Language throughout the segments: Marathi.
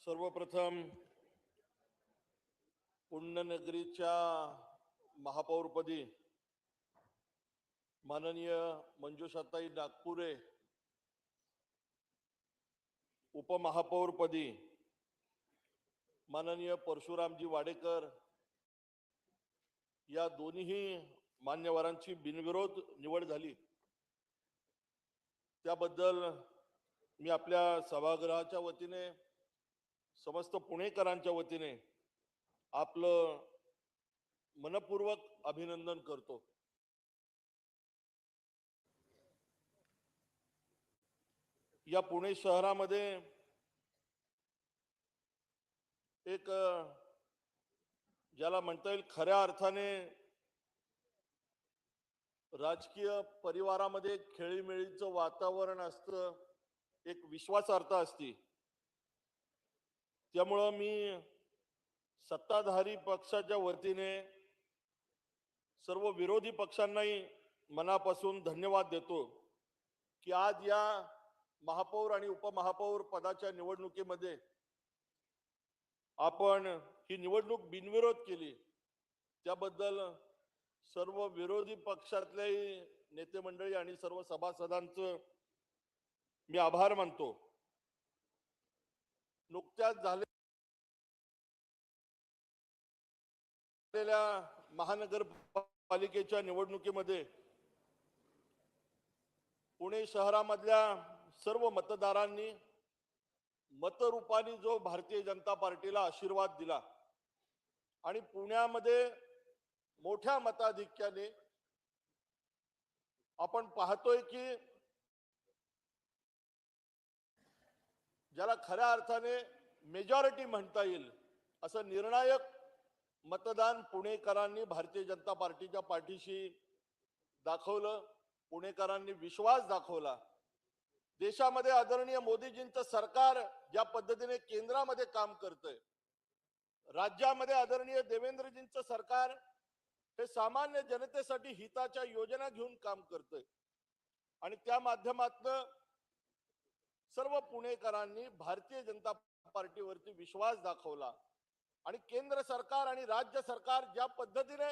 सर्वप्रथम पुण्यनगरीच्या महापौरपदी माननीय मंजुषाताई नागपुरे, उपमहापौरपदी माननीय परशुरामजी वाडेकर या दोन्ही मान्यवरांची बिनविरोध निवड झाली। त्याबद्दल मी आपल्या सभागृहाच्या वतीने समस्त पुणेकरांच्या वतीने आपलं मनपूर्वक अभिनंदन करतो। या पुणे शहरामध्ये एक ज्याला म्हणता येईल खऱ्या अर्थाने राजकीय परिवारामध्ये खेळीमेळीचं वातावरण असतं, एक विश्वासार्हता असते। त्यामुळे मी सत्ताधारी पक्षाच्या वतीने सर्व विरोधी पक्षांनाही मनापासून धन्यवाद देतो की आज या महापौर आणि उपमहापौर पदाच्या निवडणुकीमध्ये आपण ही निवडणूक बिनविरोध केली। त्याबद्दल सर्व विरोधी पक्षातले नेते मंडळी आणि सर्व सभासदांचं मी आभार मानतो। नुकत्याच झालेल्या महानगरपालिकेच्या निवडणुकीमध्ये पुणे शहरामधल्या सर्व मतदारांनी मतरूपाने जो भारतीय जनता पार्टीला आशीर्वाद दिला आणि पुण्यामध्ये मोठ्या मताधिक्याने आपण पाहतोय की ज्याला खऱ्या अर्थाने मेजॉरिटी म्हणता येईल असं निर्णायक मतदान पुणेकरांनी भारतीय जनता पार्टीच्या पाठीशी दाखवलं। पुणेकरांनी विश्वास दाखवला। देशामध्ये आदरणीय मोदीजींचं सरकार ज्या पद्धतीने केंद्रामध्ये काम करतंय, राज्यामध्ये आदरणीय देवेंद्रजींचं सरकार हे सामान्य जनतेसाठी हिताच्या योजना घेऊन काम करतंय आणि त्या माध्यमातून सर्व पुणेकरांनी भारतीय जनता पार्टीवरती विश्वास दाखवला आणि केंद्र सरकार आणि राज्य सरकार ज्या पद्धतीने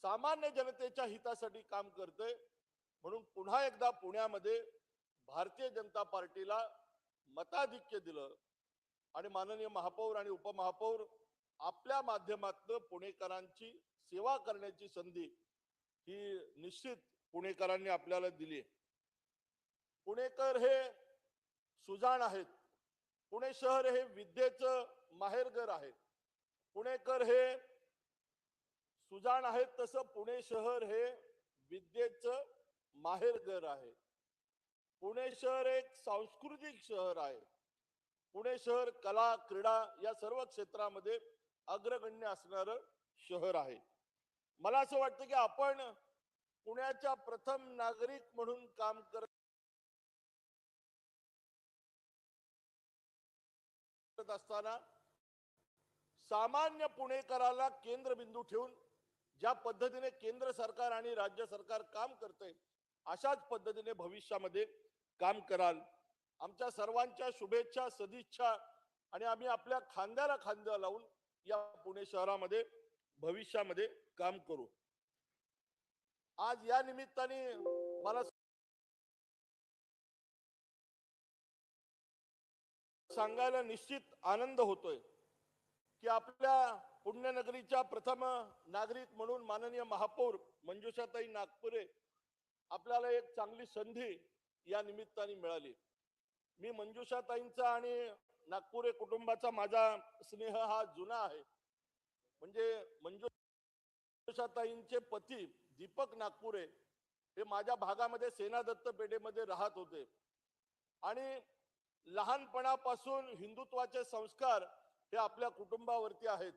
सामान्य जनतेच्या हितासाठी काम करतंय, म्हणून पुन्हा एकदा पुण्यामध्ये भारतीय जनता पार्टीला मताधिक्य दिलं आणि माननीय महापौर आणि उपमहापौर आपल्या माध्यमातून पुणेकरांची सेवा करण्याची संधी ही निश्चित पुणेकरांनी आपल्याला दिली। पुणेकर हे सुजाण आहेत। पुणे शहर हे विद्येचं माहेरघर आहे। पुणेकर हे सुजाण आहेत, तसं पुणे शहर हे विद्येचं माहेरघर आहे। पुणे शहर एक सांस्कृतिक शहर आहे। पुणे शहर कला, क्रीडा या सर्व क्षेत्रामध्ये अग्रगण्य असणारं शहर आहे। मला असं वाटतं की आपण पुण्याच्या प्रथम नागरिक म्हणून काम करत असताना सामान्य पुणेकराला केंद्रबिंदू ठेवून ज्या पद्धतीने केंद्र सरकार आणि राज्य सरकार काम करते अशाच पद्धतीने भविष्यामध्ये काम कराल। आमच्या सर्वांच्या शुभेच्छा, सदिच्छा आणि आम्ही आपल्या खांद्याला खांदा लावून या पुणे शहरामध्ये भविष्यामध्ये काम करू। आज या निमित्ताने मला सांगायला निश्चित आनंद होतोय की आपल्या पुण्यनगरीच्या प्रथम नागरिक म्हणून माननीय महापौर मंजुषाताई नागपुरे आपल्याला एक चांगली संधी या निमित्ताने मिळाली। मी मंजुषाताईंचा आणि नागपुरे कुटुंबाचा माझा स्नेह हा जुना आहे। म्हणजे मंजुषाताईंचे पती दीपक नागपुरे हे माझ्या भागामध्ये सेना दत्त पेठेमध्ये राहत होते आणि लहानपणापासून हिंदुत्वाचे संस्कार हे आपल्या कुटुंबावरती आहेत।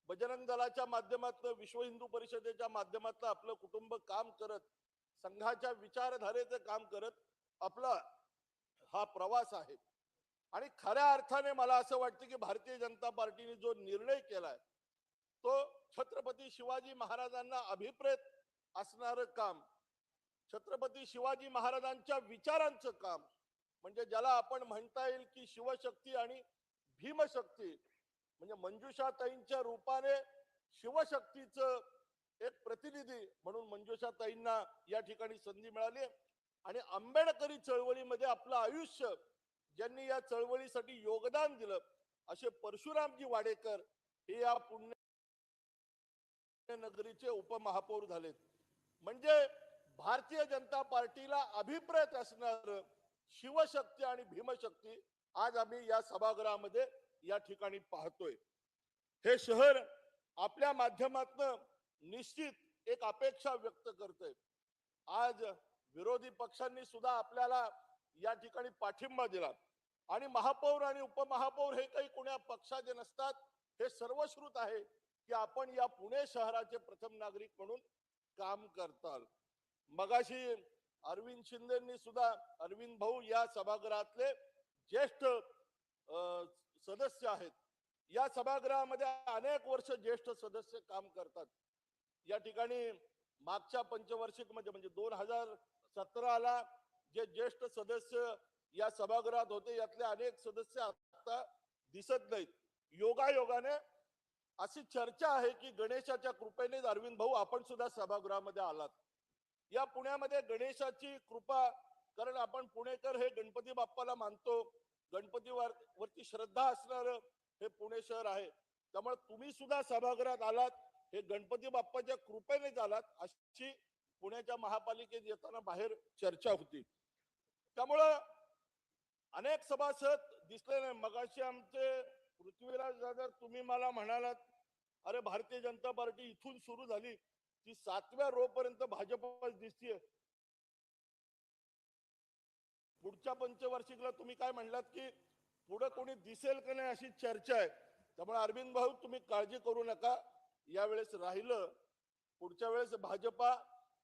बजरंग दलाच्या माध्यमातून, विश्व हिंदू परिषदेच्या माध्यमातून आपलं कुटुंब काम करत, संघाच्या विचारधारेचे काम करत आपला हा प्रवास आहे। आणि खऱ्या अर्थाने मला असं वाटतं की भारतीय जनता पार्टीने जो निर्णय केलाय तो छत्रपती शिवाजी महाराजांना अभिप्रेत असणारं काम, छत्रपती शिवाजी महाराजांच्या विचारांचं काम, म्हणजे ज्याला आपण म्हणता येईल की शिवशक्ती आणि भीमशक्ती म्हणजे मंजुषाताईंच्या रूपाने शिवशक्तीचं एक प्रतिनिधी म्हणून मंजुषाताईंना या ठिकाणी संधी मिळाली आणि आंबेडकरी चळवळीमध्ये आपलं आयुष्य ज्यांनी या चळवळीसाठी योगदान दिलं असे परशुरामजी वाडेकर हे या पुण्यनगरीचे उपमहापौर झालेत. म्हणजे भारतीय जनता पार्टीला अभिप्रेत असणार शिवशक्ती आणि भीमशक्ती आज आम्ही या सभागृहामध्ये या ठिकाणी पाहतोय. हे शहर आपल्या माध्यमातून निश्चित एक अपेक्षा व्यक्त करतोय. आज विरोधी पक्षांनी सुद्धा आपल्याला या ठिकाणी पाठिंबा दिला आणि महापौर आणि उपमहापौर हे काही कोण्या पक्षाचे नसतात. हे सर्वश्रुत आहे की आपण या पुणे शहराचे प्रथम नागरिक म्हणून काम करताल. मगाशी अरविंद शिंदेंनी सुद्धा अरविंद भाऊ या सभागृहातले ज्येष्ठ सदस्य आहेत. या सभागृहामध्ये अनेक वर्ष ज्येष्ठ सदस्य काम करतात. या ठिकाणी मागच्या पंचवार्षिक म्हणजे 2017ला जे ज्येष्ठ सदस्य या सभागृहात होते यातले अनेक सदस्य आता दिसत नाहीत. योगायोगाने अशी चर्चा आहे की गणेशाच्या कृपेने अरविंद भाऊ आपण सुद्धा सभागृहामध्ये आलात. या पुण्यामध्ये गणेशाची कृपा, कारण आपण पुणेकर हे गणपती बाप्पाला मानतो, गणपतीवरती श्रद्धा असणार हे पुणे शहर आहे. त्यामुळे तुम्ही सुद्धा सभागृहात आलात हे गणपती बाप्पाच्या कृपेने झालात अशी पुण्याच्या महापालिकेत येताना बाहेर चर्चा होती. त्यामुळं अनेक सभासद दिसले नाही. मगाशी आमचे पृथ्वीराज दादा तुम्ही मला म्हणालात अरे भारतीय जनता पार्टी इथून सुरू झाली ती 7व्या रो पर्यंत भाजपच दिसतीये. पुढच्या पंचवार्षिकला तुम्ही काय म्हणलात की पुढे कोणी दिसेल का नाही अशी चर्चा आहे. त्यामुळे अरविंद भाऊ तुम्ही काळजी करू नका. यावेळेस राहिलं पुढच्या वेळेस भाजपा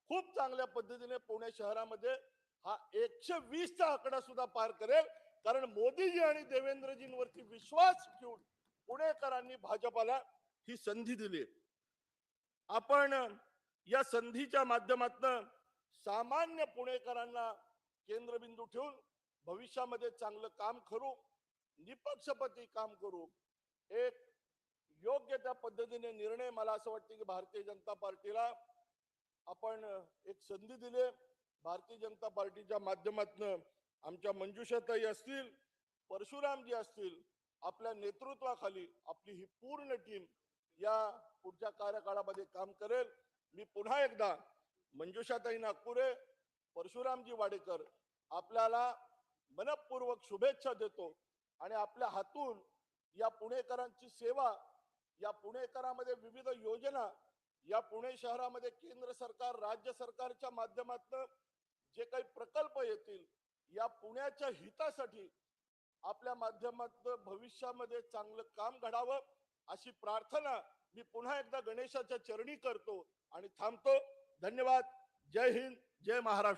खूप चांगल्या पद्धतीने पुणे शहरामध्ये हा 120चा आकडा सुद्धा पार करेल. कारण मोदीजी आणि देवेंद्रजींवरती विश्वास ठेवून पुणेकरांनी भाजपाला ही संधी दिली. आपण या संधीच्या माध्यमातून सामान्य पुणेकरांना केंद्रबिंदू ठेवून भविष्यामध्ये चांगलं काम करू, निपक्षपाती काम करू. एक योग्य त्या पद्धतीने निर्णय मला असं वाटतं की भारतीय जनता पार्टीला आपण एक संधी दिली. भारतीय जनता पार्टीच्या माध्यमातून आमच्या मंजुषाताई असतील, परशुरामजी असतील, आपल्या नेतृत्वाखाली आपली ही पूर्ण टीम या पुढच्या कार्यकाळामध्ये काम करेल. मी पुन्हा एकदा मंजुषाताई नागपुरे, परशुरामजी वाडेकर आपल्याला मनपूर्वक शुभेच्छा देतो आणि आपल्या हातून या पुणेकरांची सेवा, या पुणेकरांमध्ये विविध योजना, या पुणे शहरामध्ये केंद्र सरकार राज्य सरकारच्या माध्यमातून जे काही प्रकल्प येतील या पुण्याच्या हितासाठी आपल्या माध्यमातून भविष्यामध्ये चांगलं काम घडावं अशी प्रार्थना मी पुन्हा एकदा गणेशाच्या चरणी करतो आणि थांबतो. धन्यवाद. जय हिंद, जय महाराष्ट्र.